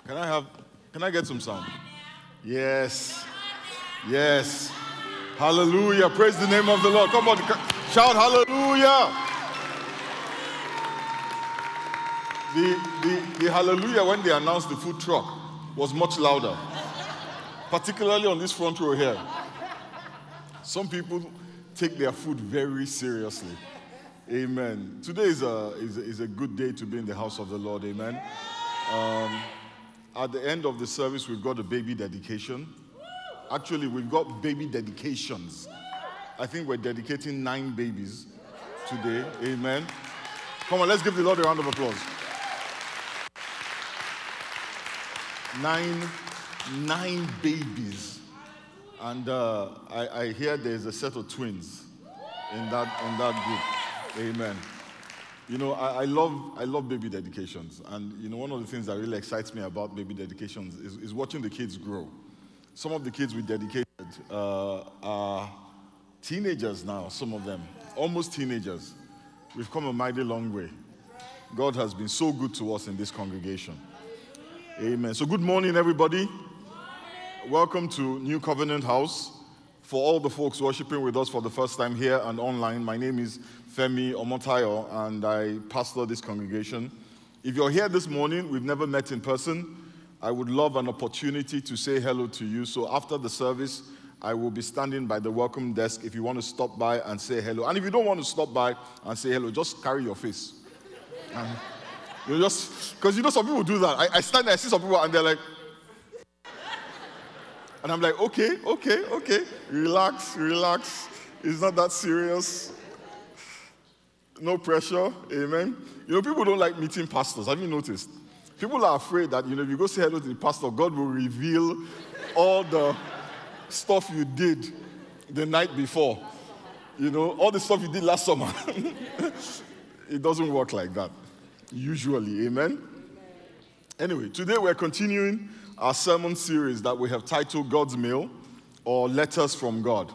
Can I get some sound? Yes. Yes. Hallelujah. Praise the name of the Lord. Come on, shout hallelujah. The hallelujah when they announced the food truck was much louder, particularly on this front row here. Some people take their food very seriously. Amen. Today is a good day to be in the house of the Lord. Amen. At the end of the service, we've got a baby dedication. Actually, we've got baby dedications. I think we're dedicating 9 babies today. Amen. Come on, let's give the Lord a round of applause. 9 babies. And I hear there's a set of twins in that group. Amen. You know, I love baby dedications. And, you know, one of the things that really excites me about baby dedications is watching the kids grow. Some of the kids we dedicated are teenagers now, some of them. Almost teenagers. We've come a mighty long way. God has been so good to us in this congregation. Amen. So good morning, everybody. Welcome to New Covenant House. For all the folks worshiping with us for the first time here and online, my name is Femi Omotayo, and I pastor this congregation. If you're here this morning, we've never met in person, I would love an opportunity to say hello to you. So after the service, I will be standing by the welcome desk if you want to stop by and say hello. And if you don't want to stop by and say hello, just carry your face. You just, because you know some people do that. I stand there, I see some people and they're like, and I'm like, okay, relax. It's not that serious. No pressure, amen. You know, people don't like meeting pastors. Have you noticed? People are afraid that, you know, if you go say hello to the pastor, God will reveal all the stuff you did the night before. You know, all the stuff you did last summer. It doesn't work like that, usually, amen. Anyway, today we're continuing our sermon series that we have titled God's Mail, or Letters from God.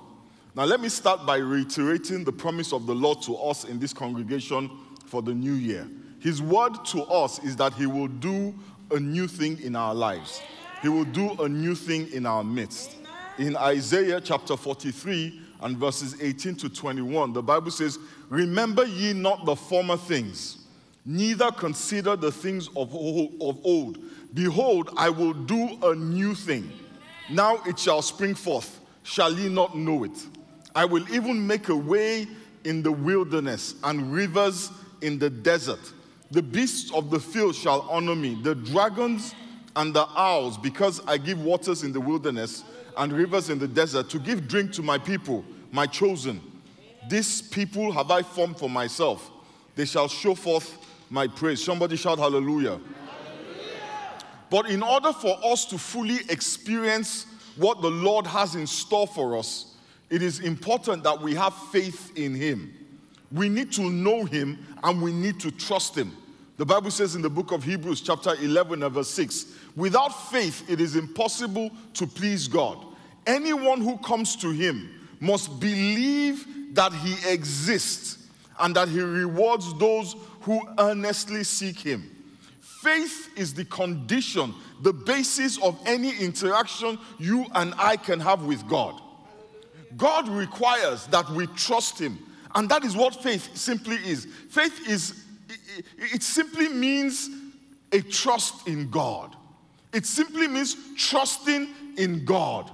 Now let me start by reiterating the promise of the Lord to us in this congregation for the new year. His word to us is that he will do a new thing in our lives. He will do a new thing in our midst. In Isaiah chapter 43 and verses 18 to 21, the Bible says, "Remember ye not the former things, neither consider the things of old. Behold, I will do a new thing. Now it shall spring forth. Shall ye not know it? I will even make a way in the wilderness and rivers in the desert. The beasts of the field shall honor me, the dragons and the owls, because I give waters in the wilderness and rivers in the desert to give drink to my people, my chosen. This people have I formed for myself. They shall show forth my praise." Somebody shout hallelujah. But in order for us to fully experience what the Lord has in store for us, it is important that we have faith in him. We need to know him and we need to trust him. The Bible says in the book of Hebrews chapter 11 and verse 6, "Without faith it is impossible to please God. Anyone who comes to him must believe that he exists and that he rewards those who earnestly seek him." Faith is the condition, the basis of any interaction you and I can have with God. God requires that we trust him. And that is what faith simply is. Faith is, it simply means a trust in God. It simply means trusting in God.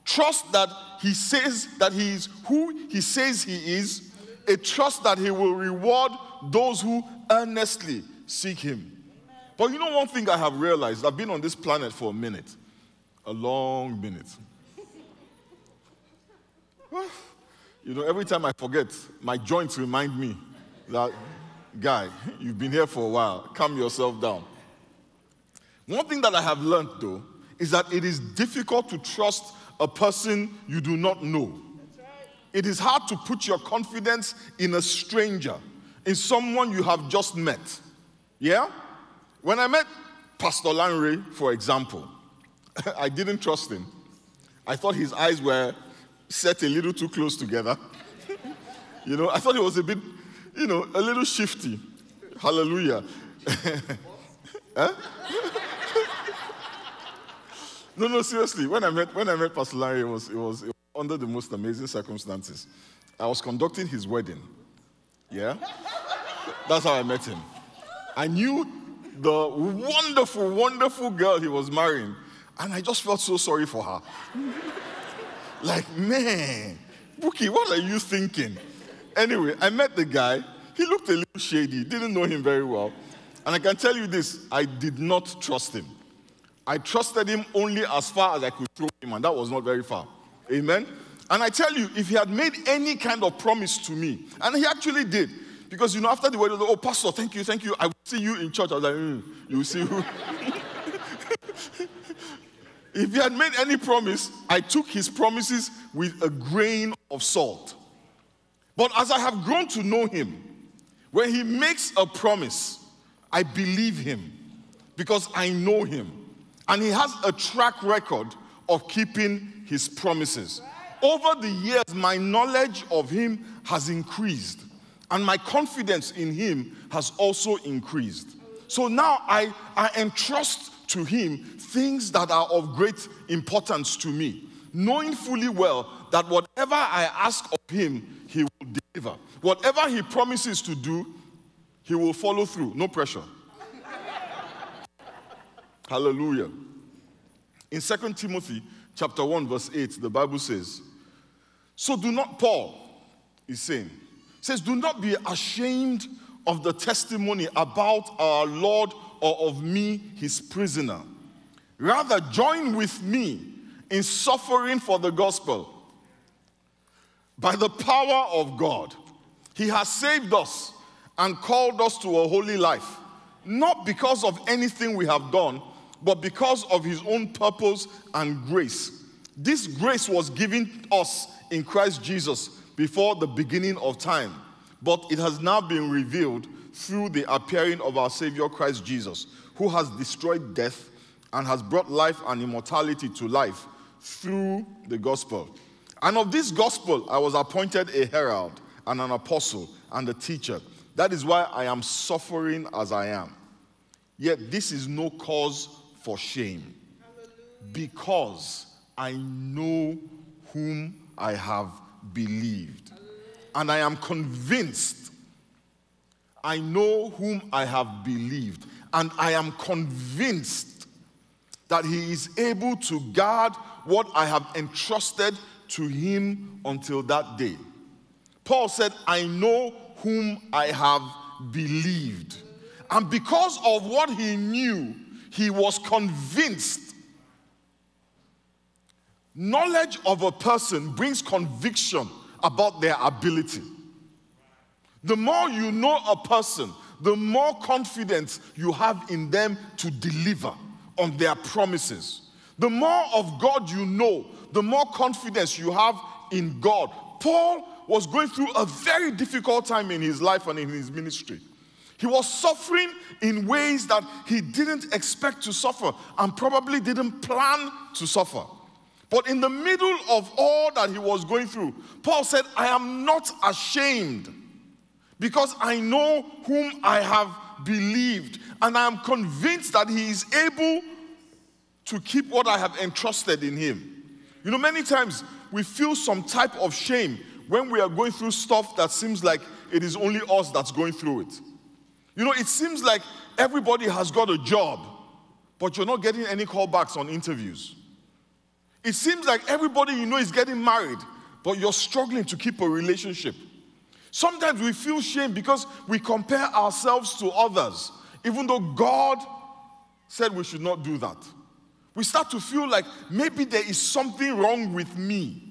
Trust that he says that he is who he says he is. A trust that he will reward those who earnestly seek him. But you know one thing I have realized, I've been on this planet for a minute, a long minute. You know, every time I forget, my joints remind me that, guy, you've been here for a while, calm yourself down. One thing that I have learned, though, is that it is difficult to trust a person you do not know. It is hard to put your confidence in a stranger, in someone you have just met. Yeah? When I met Pastor Lanre, for example, I didn't trust him. I thought his eyes were set a little too close together. You know, I thought he was a bit, you know, a little shifty. Hallelujah. Huh? No, seriously. When I met Pastor Larry, it was under the most amazing circumstances. I was conducting his wedding. Yeah? That's how I met him. I knew the wonderful, wonderful girl he was marrying, and I just felt so sorry for her. Like, man, Buki, what are you thinking? Anyway, I met the guy. He looked a little shady, didn't know him very well. And I can tell you this, I did not trust him. I trusted him only as far as I could throw him, and that was not very far. Amen? And I tell you, if he had made any kind of promise to me, and he actually did, because, after the wedding, oh, Pastor, thank you, I will see you in church. I was like, you will see who? If he had made any promise, I took his promises with a grain of salt. But as I have grown to know him, when he makes a promise, I believe him because I know him. And he has a track record of keeping his promises. Over the years, my knowledge of him has increased. And my confidence in him has also increased. So now I entrust to him things that are of great importance to me, knowing fully well that whatever I ask of him, he will deliver. Whatever he promises to do, he will follow through. No pressure. Hallelujah. In 2 Timothy chapter 1, verse 8, the Bible says, Paul is saying, says, do not be ashamed of the testimony about our Lord or of me, his prisoner. Rather, join with me in suffering for the gospel. By the power of God, he has saved us and called us to a holy life, not because of anything we have done, but because of his own purpose and grace. This grace was given us in Christ Jesus before the beginning of time, but it has now been revealed through the appearing of our Savior Christ Jesus, who has destroyed death and has brought life and immortality to life through the gospel. And of this gospel I was appointed a herald and an apostle and a teacher. That is why I am suffering as I am. Yet this is no cause for shame, because I know whom I have believed. And I am convinced, I know whom I have believed, and I am convinced that he is able to guard what I have entrusted to him until that day. Paul said, I know whom I have believed. And because of what he knew, he was convinced. Knowledge of a person brings conviction about their ability. The more you know a person, the more confidence you have in them to deliver on their promises. The more of God you know, the more confidence you have in God. Paul was going through a very difficult time in his life and in his ministry. He was suffering in ways that he didn't expect to suffer and probably didn't plan to suffer. But in the middle of all that he was going through, Paul said, I am not ashamed because I know whom I have believed, and I am convinced that he is able to keep what I have entrusted in him. Many times we feel some type of shame when we are going through stuff that seems like it is only us that's going through it. It seems like everybody has got a job, but you're not getting any callbacks on interviews. It seems like everybody is getting married, but you're struggling to keep a relationship. Sometimes we feel shame because we compare ourselves to others, even though God said we should not do that. We start to feel like maybe there is something wrong with me.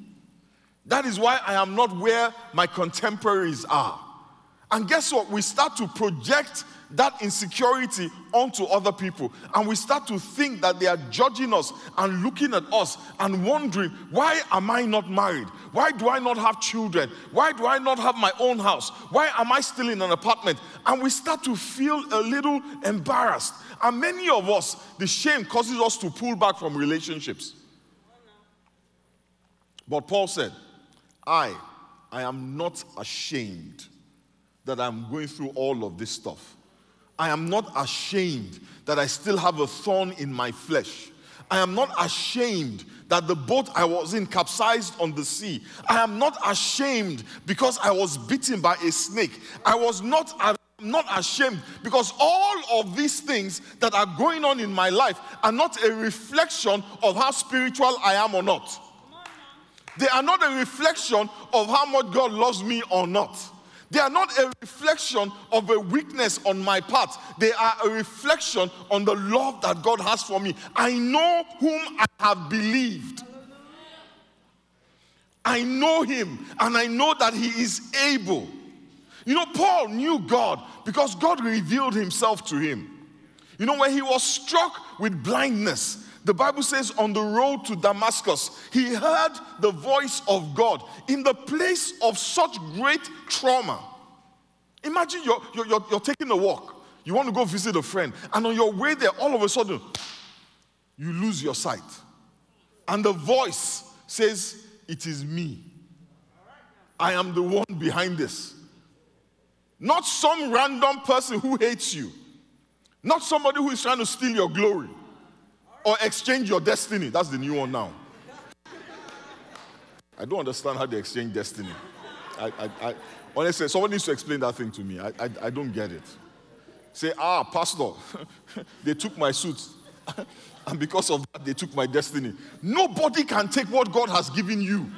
That is why I am not where my contemporaries are. And guess what? We start to project that insecurity onto other people. And we start to think that they are judging us and looking at us and wondering, why am I not married? Why do I not have children? Why do I not have my own house? Why am I still in an apartment? And we start to feel a little embarrassed. And many of us, the shame causes us to pull back from relationships. But Paul said, I am not ashamed that I'm going through all of this stuff. I am not ashamed that I still have a thorn in my flesh. I am not ashamed that the boat I was in capsized on the sea. I am not ashamed because I was bitten by a snake. I'm not ashamed because all of these things that are going on in my life are not a reflection of how spiritual I am or not. They are not a reflection of how much God loves me or not. They are not a reflection of a weakness on my part. They are a reflection on the love that God has for me. I know whom I have believed. I know him, and I know that he is able. You know, Paul knew God because God revealed himself to him. You know, when he was struck with blindness, the Bible says on the road to Damascus, he heard the voice of God in the place of such great trauma. Imagine you're taking a walk. You want to go visit a friend, and on your way there, all of a sudden, you lose your sight. And the voice says, it is me. I am the one behind this. Not some random person who hates you. Not somebody who is trying to steal your glory or exchange your destiny. That's the new one now. I don't understand how they exchange destiny. I honestly, someone needs to explain that thing to me. I don't get it. Say, pastor, they took my suit. And because of that, they took my destiny. Nobody can take what God has given you.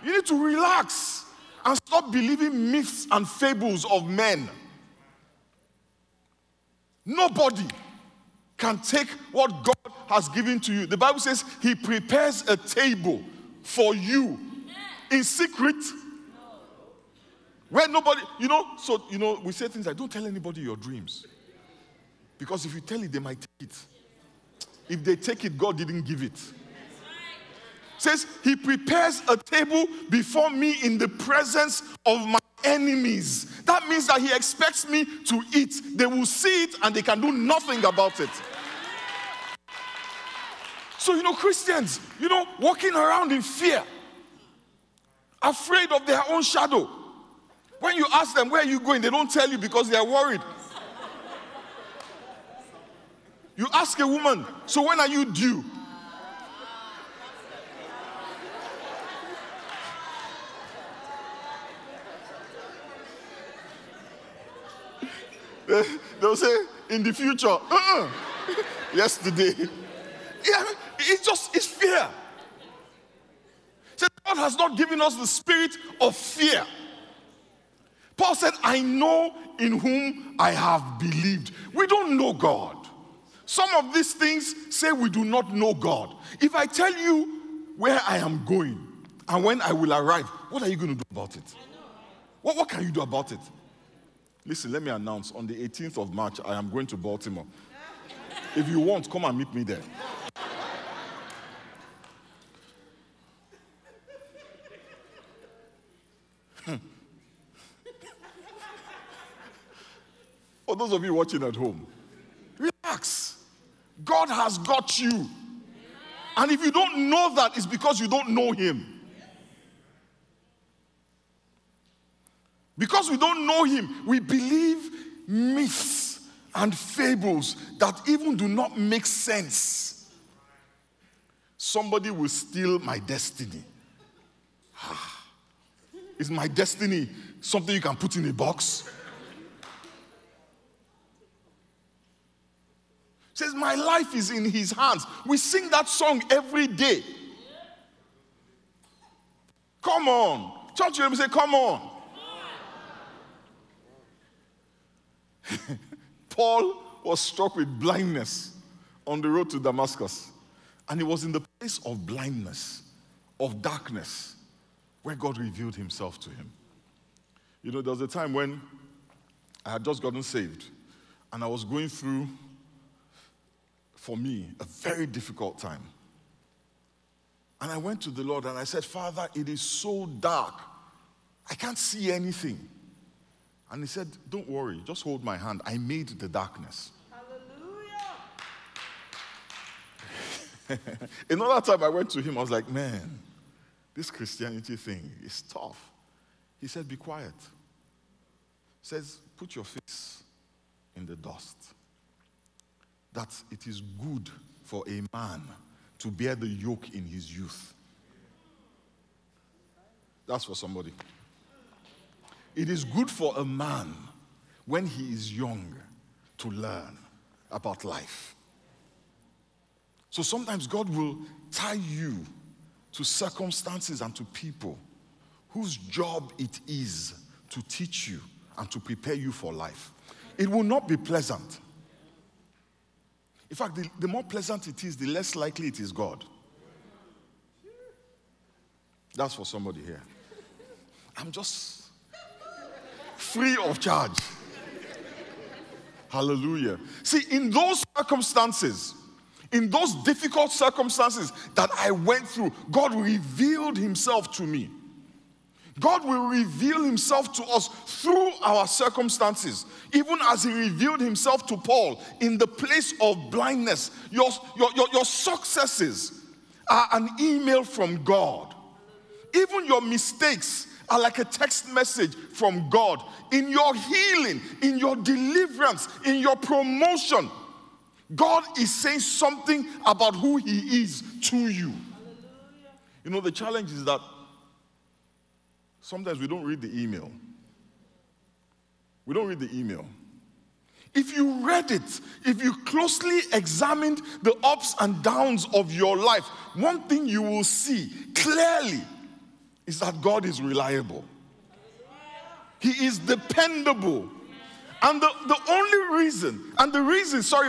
You need to relax and stop believing myths and fables of men. Nobody can take what God has given to you. The Bible says he prepares a table for you in secret. Where nobody, we say things like, don't tell anybody your dreams. Because if you tell it, they might take it. If they take it, God didn't give it. Says he prepares a table before me in the presence of my enemies. That means that he expects me to eat. They will see it and they can do nothing about it. So, Christians, walking around in fear, afraid of their own shadow. When you ask them, where are you going? They don't tell you because they are worried. You ask a woman, so when are you due? They'll say, in the future, yesterday. Yeah, it's fear. So God has not given us the spirit of fear. Paul said, I know in whom I have believed. We don't know God. Some of these things say we do not know God. If I tell you where I am going and when I will arrive, what are you going to do about it? What can you do about it? Listen, let me announce, on the 18th of March, I am going to Baltimore. If you want, come and meet me there. For those of you watching at home, relax. God has got you. And if you don't know that, it's because you don't know him. Because we don't know him, we believe myths and fables that even do not make sense. Somebody will steal my destiny. Is my destiny something you can put in a box? Says, my life is in his hands. We sing that song every day. Come on. Church, let me say, come on. Paul was struck with blindness on the road to Damascus. And he was in the place of blindness, of darkness, where God revealed himself to him. There was a time when I had just gotten saved, and I was going through, for me, a very difficult time. And I went to the Lord and I said, Father, it is so dark. I can't see anything. And he said, don't worry, just hold my hand. I made the darkness. Hallelujah. Another time I went to him, I was like, man, this Christianity thing is tough. He said, be quiet. He says, put your face in the dust. that it is good for a man to bear the yoke in his youth. That's for somebody. It is good for a man when he is young to learn about life. So sometimes God will tie you to circumstances and to people whose job it is to teach you and to prepare you for life. It will not be pleasant. In fact, the more pleasant it is, the less likely it is God. That's for somebody here. I'm just free of charge. Hallelujah. See, in those circumstances, in those difficult circumstances that I went through, God revealed himself to me. God will reveal himself to us through our circumstances, even as he revealed himself to Paul in the place of blindness. Your successes are an email from God. Even your mistakes are like a text message from God. In your healing, in your deliverance, in your promotion, God is saying something about who he is to you. You know, the challenge is that sometimes we don't read the email. We don't read the email. If you read it, if you closely examined the ups and downs of your life, one thing you will see clearly is that God is reliable. He is dependable. And the only reason,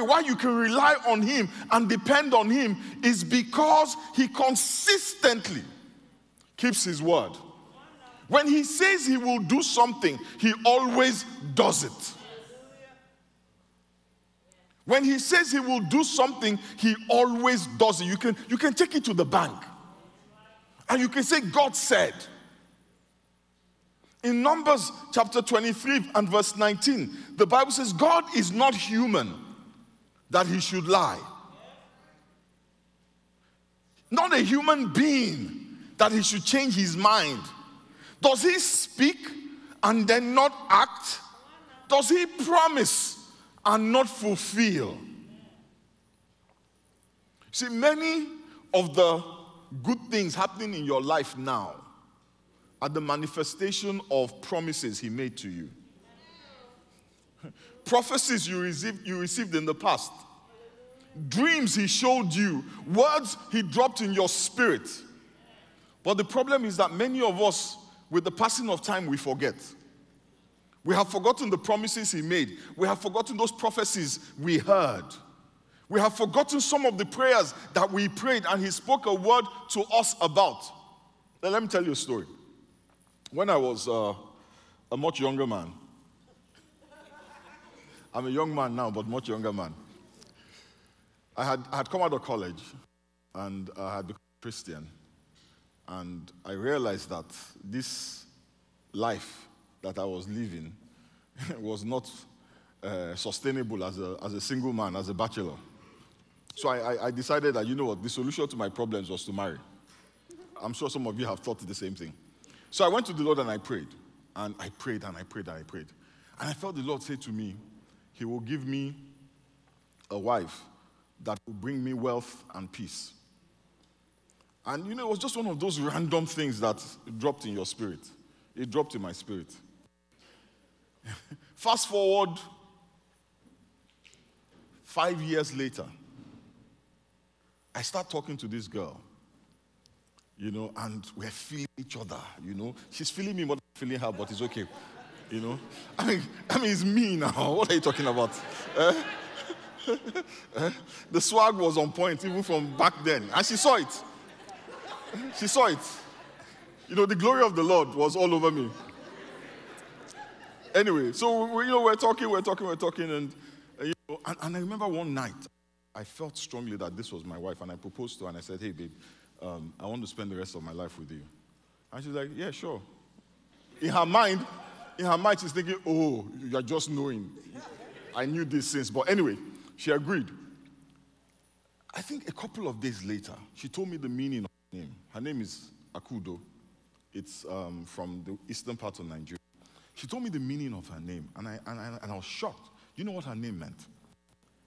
why you can rely on him and depend on him is because he consistently keeps his word. When he says he will do something, he always does it. When he says he will do something, he always does it. You can take it to the bank. And you can say, God said. In Numbers chapter 23 and verse 19, the Bible says, God is not human that he should lie. Not a human being that he should change his mind. Does he speak and then not act? Does he promise and not fulfill? See, many of the good things happening in your life now are the manifestation of promises he made to you. Prophecies you received in the past. Dreams he showed you. Words he dropped in your spirit. But the problem is that many of us, with the passing of time, we forget. We have forgotten the promises he made. We have forgotten those prophecies we heard. We have forgotten some of the prayers that we prayed and he spoke a word to us about. Now, let me tell you a story. When I was a much younger man, I'm a young man now, but much younger man. I had come out of college and I had become a Christian. And I realized that this life that I was living was not sustainable as a single man, as a bachelor. So I decided that, you know what, the solution to my problems was to marry. I'm sure some of you have thought the same thing. So I went to the Lord and I prayed. And I prayed and I prayed and I prayed. And I felt the Lord say to me, he will give me a wife that will bring me wealth and peace. And you know, it was just one of those random things that dropped in your spirit. It dropped in my spirit. Fast forward 5 years later, I start talking to this girl, you know, and we're feeling each other, you know. She's feeling me more than I'm feeling her, but it's okay, you know. I mean, it's me now. What are you talking about? The swag was on point even from back then, and she saw it. She saw it. You know, the glory of the Lord was all over me. Anyway, so we're talking, and and I remember one night, I felt strongly that this was my wife, and I proposed to her, and I said, "Hey, babe, I want to spend the rest of my life with you." And she's like, "Yeah, sure." In her mind, she's thinking, "Oh, you're just knowing. I knew this since." But anyway, she agreed. I think a couple of days later, she told me the meaning of her name. Her name is Akudo. It's from the eastern part of Nigeria. She told me the meaning of her name, and I was shocked. You know what her name meant?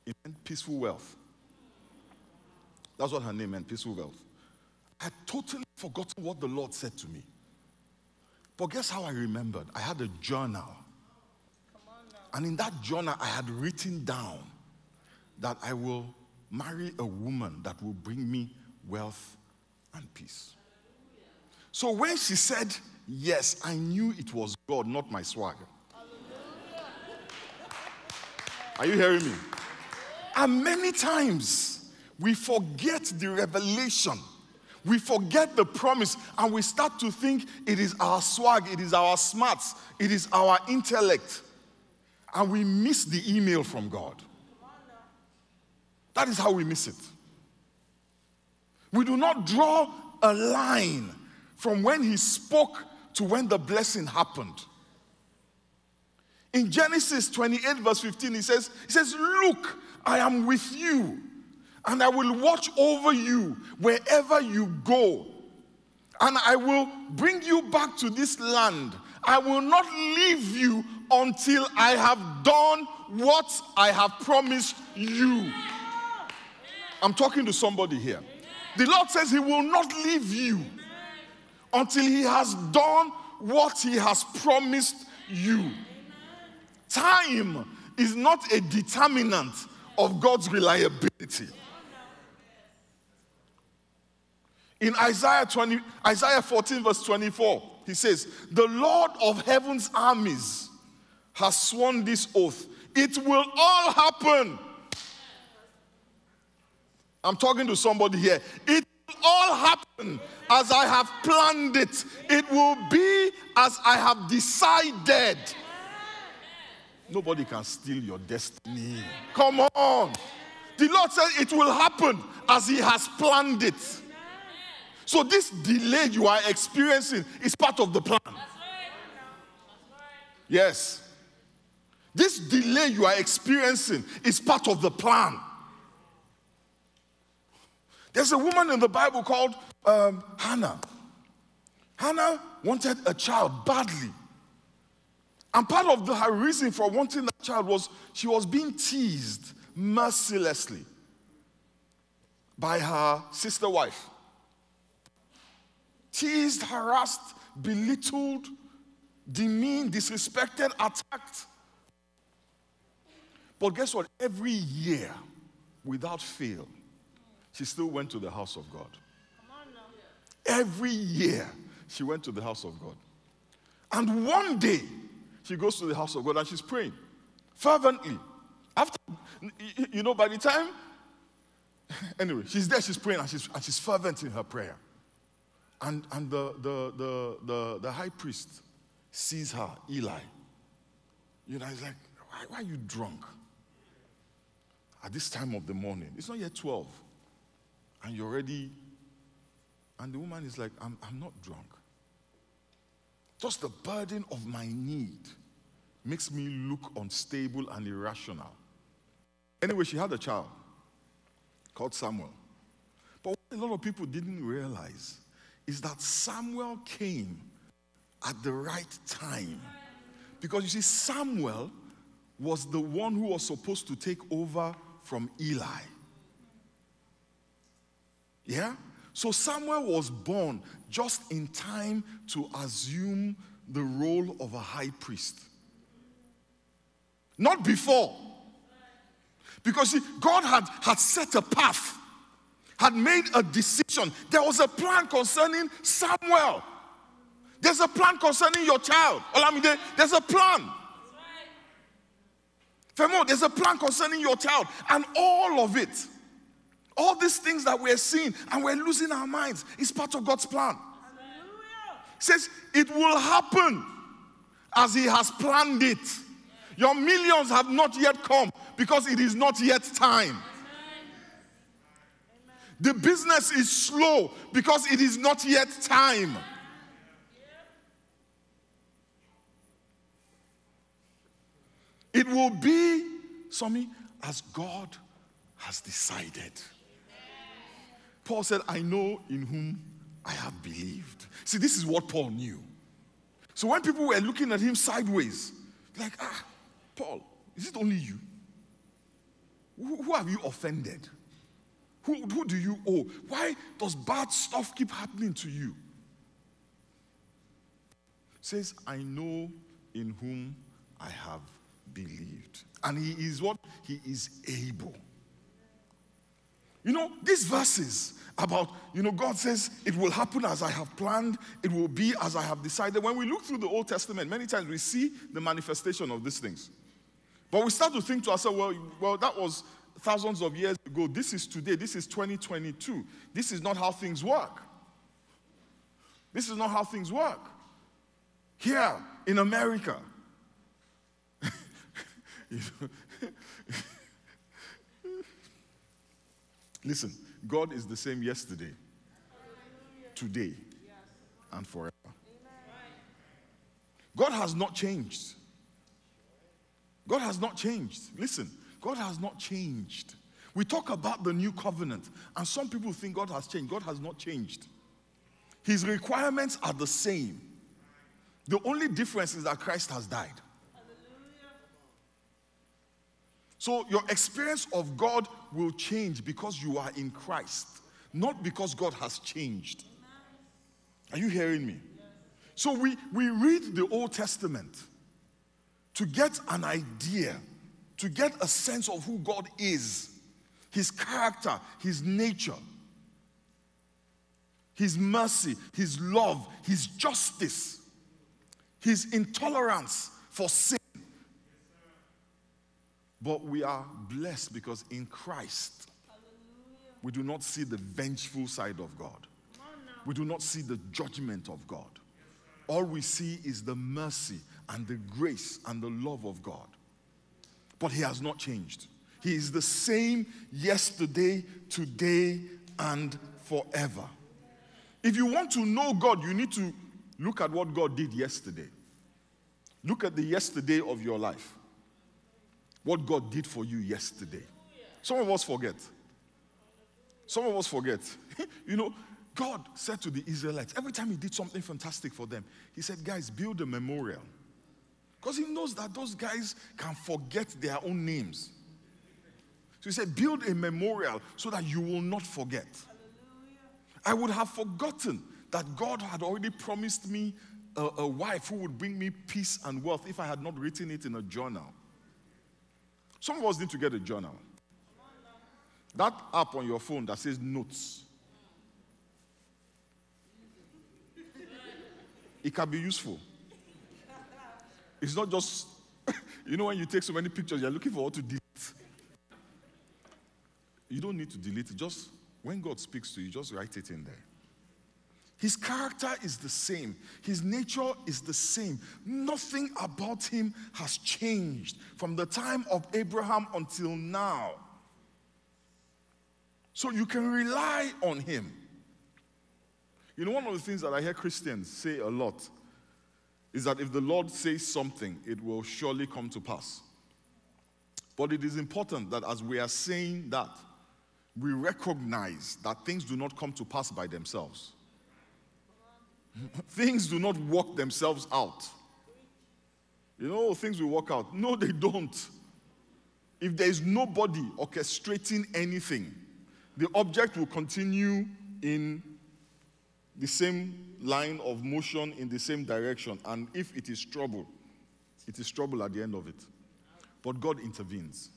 It meant peaceful wealth. That's what her name meant, peaceful wealth. I had totally forgotten what the Lord said to me. But guess how I remembered? I had a journal. And in that journal, I had written down that I will marry a woman that will bring me wealth and peace. So when she said yes, I knew it was God, not my swag. Are you hearing me? And many times, we forget the revelation. We forget the promise, and we start to think it is our swag, it is our smarts, it is our intellect. And we miss the email from God. That is how we miss it. We do not draw a line from when he spoke to when the blessing happened. In Genesis 28 verse 15, he says, look, I am with you, and I will watch over you wherever you go. And I will bring you back to this land. I will not leave you until I have done what I have promised you. I'm talking to somebody here. The Lord says he will not leave you until he has done what he has promised you. Time is not a determinant of God's reliability. In Isaiah 14 verse 24, he says, the Lord of heaven's armies has sworn this oath. It will all happen. I'm talking to somebody here. It will all happen as I have planned it. It will be as I have decided. Nobody can steal your destiny. Come on. The Lord said it will happen as he has planned it. So this delay you are experiencing is part of the plan. Yes. This delay you are experiencing is part of the plan. There's a woman in the Bible called Hannah. Hannah wanted a child badly. And part of her reason for wanting that child was she was being teased mercilessly by her sister wife. Teased, harassed, belittled, demeaned, disrespected, attacked. But guess what? Every year, without fail, she still went to the house of God. Every year, she went to the house of God. And one day, she goes to the house of God and she's praying fervently. After, by the time, anyway, she's there, she's praying, and she's fervent in her prayer. And the high priest sees her, Eli. He's like, why are you drunk? At this time of the morning. It's not yet 12. And you're ready. And the woman is like, I'm not drunk. Just the burden of my need makes me look unstable and irrational. Anyway, she had a child called Samuel. But what a lot of people didn't realize is that Samuel came at the right time. Because you see, Samuel was the one who was supposed to take over from Eli. Yeah? So Samuel was born just in time to assume the role of a high priest. Not before. Because see, God had set a path, had made a decision. There was a plan concerning Samuel. There's a plan concerning your child. Olamide, there's a plan. Femo, there's a plan concerning your child. And all of it, all these things that we're seeing and we're losing our minds is part of God's plan. It says it will happen as he has planned it. Your millions have not yet come because it is not yet time. The business is slow because it is not yet time. It will be, Somi, as God has decided. Paul said, I know in whom I have believed. See, this is what Paul knew. So when people were looking at him sideways, like, Paul, is it only you? Who have you offended? Who do you owe? Why does bad stuff keep happening to you? It says, I know in whom I have believed. And he is what? He is able. These verses about, God says, it will happen as I have planned, it will be as I have decided. When we look through the Old Testament, many times we see the manifestation of these things. But we start to think to ourselves, well, that was thousands of years ago. This is today. This is 2022. This is not how things work. This is not how things work. Here in America. Listen, God is the same yesterday, today, and forever. God has not changed. God has not changed. Listen, God has not changed. We talk about the new covenant, and some people think God has changed. God has not changed. His requirements are the same. The only difference is that Christ has died. So your experience of God will change because you are in Christ, not because God has changed. Are you hearing me? So we read the Old Testament to get an idea, to get a sense of who God is, his character, his nature, his mercy, his love, his justice, his intolerance for sin. But we are blessed because in Christ, we do not see the vengeful side of God. We do not see the judgment of God. All we see is the mercy and the grace and the love of God. But he has not changed. He is the same yesterday, today, and forever. If you want to know God, you need to look at what God did yesterday. Look at the yesterday of your life. What God did for you yesterday. Some of us forget. Some of us forget. God said to the Israelites, every time he did something fantastic for them, he said, guys, build a memorial. Because he knows that those guys can forget their own names. So he said, build a memorial so that you will not forget. I would have forgotten that God had already promised me a wife who would bring me peace and wealth if I had not written it in a journal. Some of us need to get a journal. That app on your phone that says notes. It can be useful. It's not just, when you take so many pictures, you're looking for what to delete. You don't need to delete it. Just when God speaks to you, just write it in there. His character is the same. His nature is the same. Nothing about him has changed from the time of Abraham until now. So you can rely on him. One of the things that I hear Christians say a lot is that if the Lord says something, it will surely come to pass. But it is important that as we are saying that, we recognize that things do not come to pass by themselves. Things do not work themselves out. Things will work out. No, they don't. If there is nobody orchestrating anything, the object will continue in the same line of motion, in the same direction. And if it is trouble at the end of it. But God intervenes.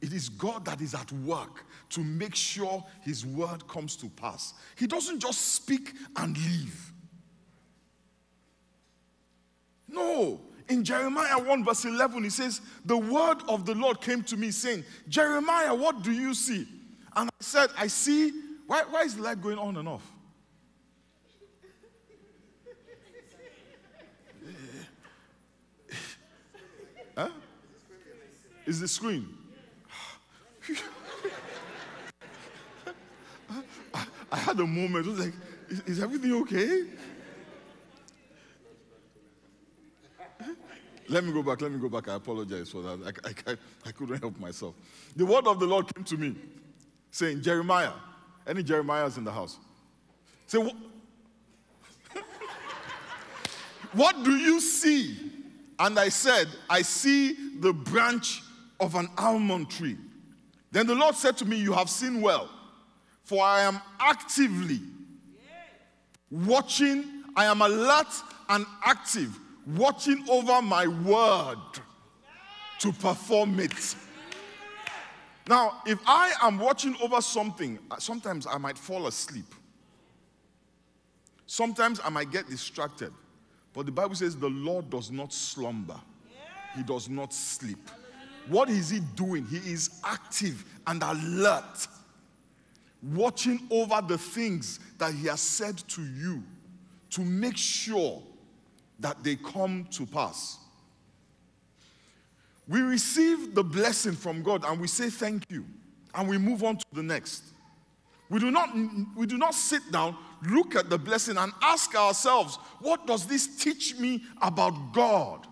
It is God that is at work to make sure his word comes to pass. He doesn't just speak and leave. No. In Jeremiah 1 verse 11, he says, the word of the Lord came to me saying, Jeremiah, what do you see? And I said, I see, why is the light going on and off? Huh? Is the screen? I had a moment. It was like, is everything okay? Let me go back. I apologize for that. I couldn't help myself. The word of the Lord came to me, saying, Jeremiah. Any Jeremiahs in the house? Say, what do you see? And I said, I see the branch of an almond tree. Then the Lord said to me, you have seen well, for I am actively watching, I am alert and active, watching over my word to perform it. Now, if I am watching over something, sometimes I might fall asleep. Sometimes I might get distracted. But the Bible says the Lord does not slumber. He does not sleep. What is he doing? He is active and alert, watching over the things that he has said to you to make sure that they come to pass. We receive the blessing from God and we say thank you, and we move on to the next. We do not sit down, look at the blessing and ask ourselves, what does this teach me about God?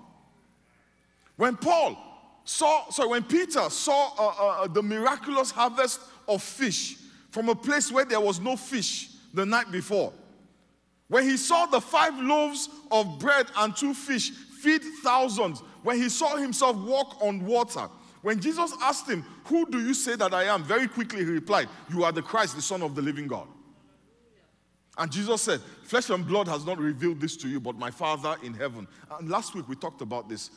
When Peter saw the miraculous harvest of fish from a place where there was no fish the night before, when he saw the 5 loaves of bread and 2 fish feed thousands, when he saw himself walk on water, when Jesus asked him, who do you say that I am? Very quickly he replied, you are the Christ, the Son of the living God. And Jesus said, flesh and blood has not revealed this to you, but my Father in heaven. And last week we talked about this.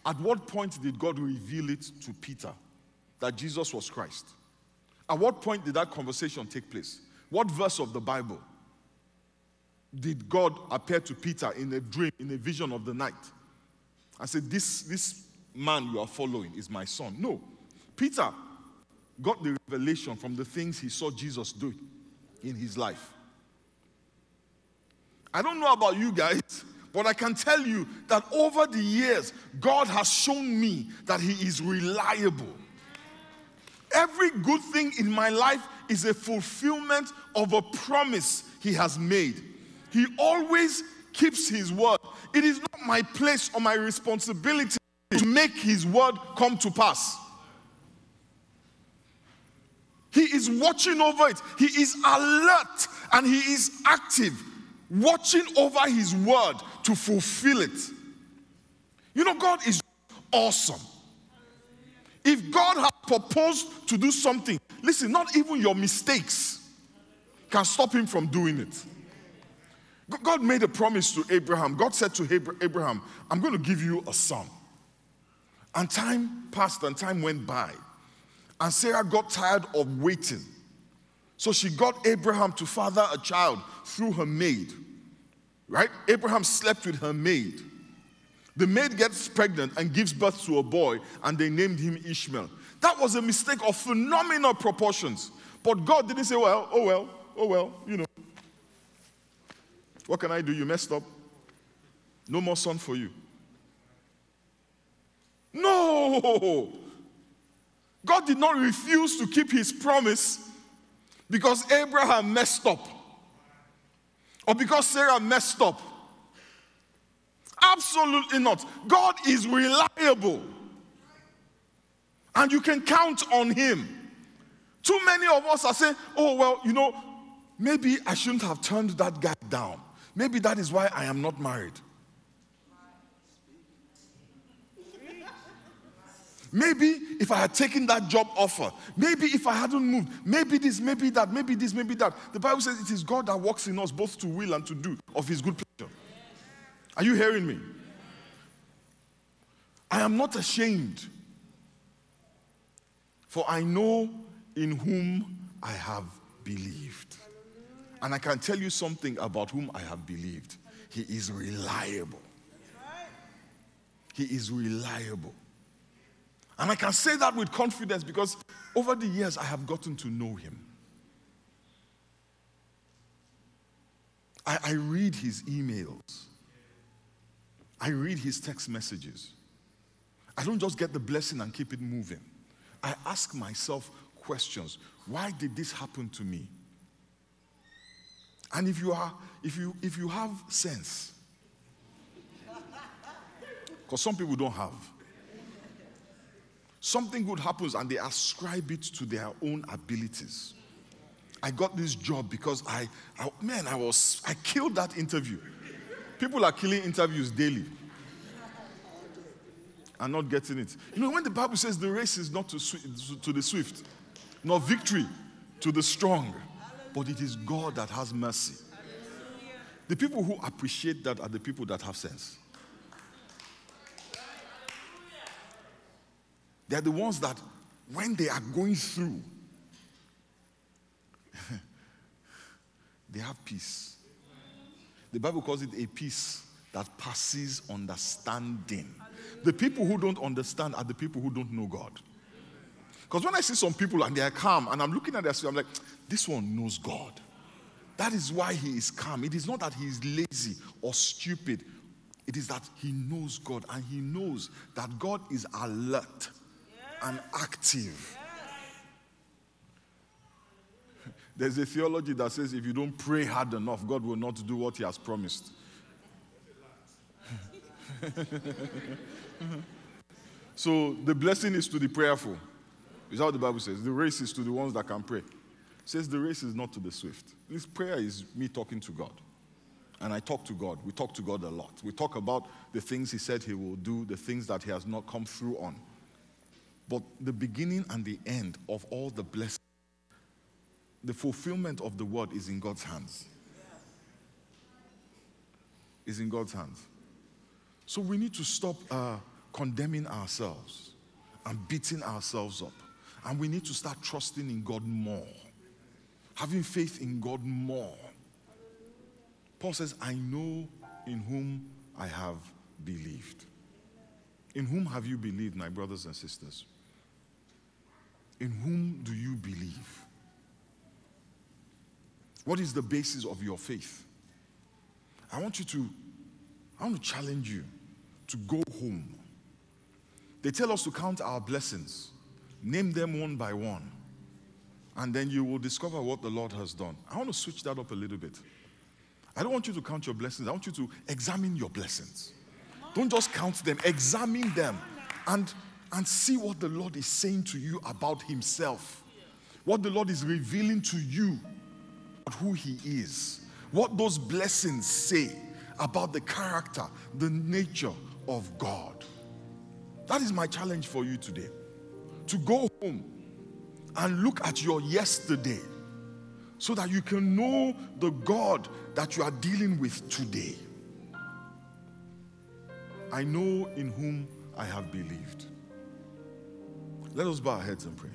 At what point did God reveal it to Peter that Jesus was Christ? At what point did that conversation take place? What verse of the Bible did God appear to Peter in a dream, in a vision of the night? I said, this man you are following is my son. No. Peter got the revelation from the things he saw Jesus do in his life. I don't know about you guys, but I can tell you that over the years, God has shown me that he is reliable. Every good thing in my life is a fulfillment of a promise he has made. He always keeps his word. It is not my place or my responsibility to make his word come to pass. He is watching over it. He is alert and he is active, watching over his word to fulfill it. You know, God is awesome. If God has proposed to do something, listen, not even your mistakes can stop him from doing it. God made a promise to Abraham. God said to Abraham, I'm going to give you a son. And time passed and time went by. And Sarah got tired of waiting. So she got Abraham to father a child through her maid. Right? Abraham slept with her maid. The maid gets pregnant and gives birth to a boy, and they named him Ishmael. That was a mistake of phenomenal proportions. But God didn't say, well, you know. What can I do? You messed up. No more son for you. No! God did not refuse to keep his promise because Abraham messed up or because Sarah messed up. Absolutely not. God is reliable and you can count on him. Too many of us are saying, oh, well, you know, maybe I shouldn't have turned that guy down. Maybe that is why I am not married. Maybe if I had taken that job offer, maybe if I hadn't moved, maybe this, maybe that, maybe this, maybe that. The Bible says it is God that works in us both to will and to do of his good pleasure. Are you hearing me? I am not ashamed, for I know in whom I have believed. And I can tell you something about whom I have believed. He is reliable. He is reliable. And I can say that with confidence because over the years I have gotten to know him. I read his emails. I read his text messages. I don't just get the blessing and keep it moving. I ask myself questions. Why did this happen to me? And if you have sense, because some people don't have, something good happens and they ascribe it to their own abilities. I got this job because I killed that interview. People are killing interviews daily. and not getting it. You know, when the Bible says the race is not to the swift, nor victory to the strong, but it is God that has mercy. The people who appreciate that are the people that have sense. They're the ones that, when they are going through, they have peace. The Bible calls it a peace that passes understanding. The people who don't understand are the people who don't know God. Because when I see some people and they are calm, and I'm looking at their spirit, I'm like, this one knows God. That is why he is calm. It is not that he is lazy or stupid. It is that he knows God, and he knows that God is alert and active. There's a theology that says if you don't pray hard enough, God will not do what he has promised. So the blessing is to the prayerful. Is how the Bible says. The race is to the ones that can pray. It says the race is not to the swift. This prayer is me talking to God. And I talk to God. We talk to God a lot. We talk about the things he said he will do, the things that he has not come through on. But the beginning and the end of all the blessings, the fulfillment of the word is in God's hands. Is in God's hands. So we need to stop condemning ourselves and beating ourselves up. And we need to start trusting in God more. Having faith in God more. Paul says, I know in whom I have believed. In whom have you believed, my brothers and sisters? In whom do you believe? What is the basis of your faith? I want to challenge you to go home. They tell us to count our blessings, name them one by one, and then you will discover what the Lord has done. I want to switch that up a little bit. I don't want you to count your blessings. I want you to examine your blessings. Don't just count them, examine them and see what the Lord is saying to you about himself. What the Lord is revealing to you about who he is. What those blessings say about the character, the nature of God. That is my challenge for you today. To go home and look at your yesterday so that you can know the God that you are dealing with today. I know in whom I have believed. Let us bow our heads and pray.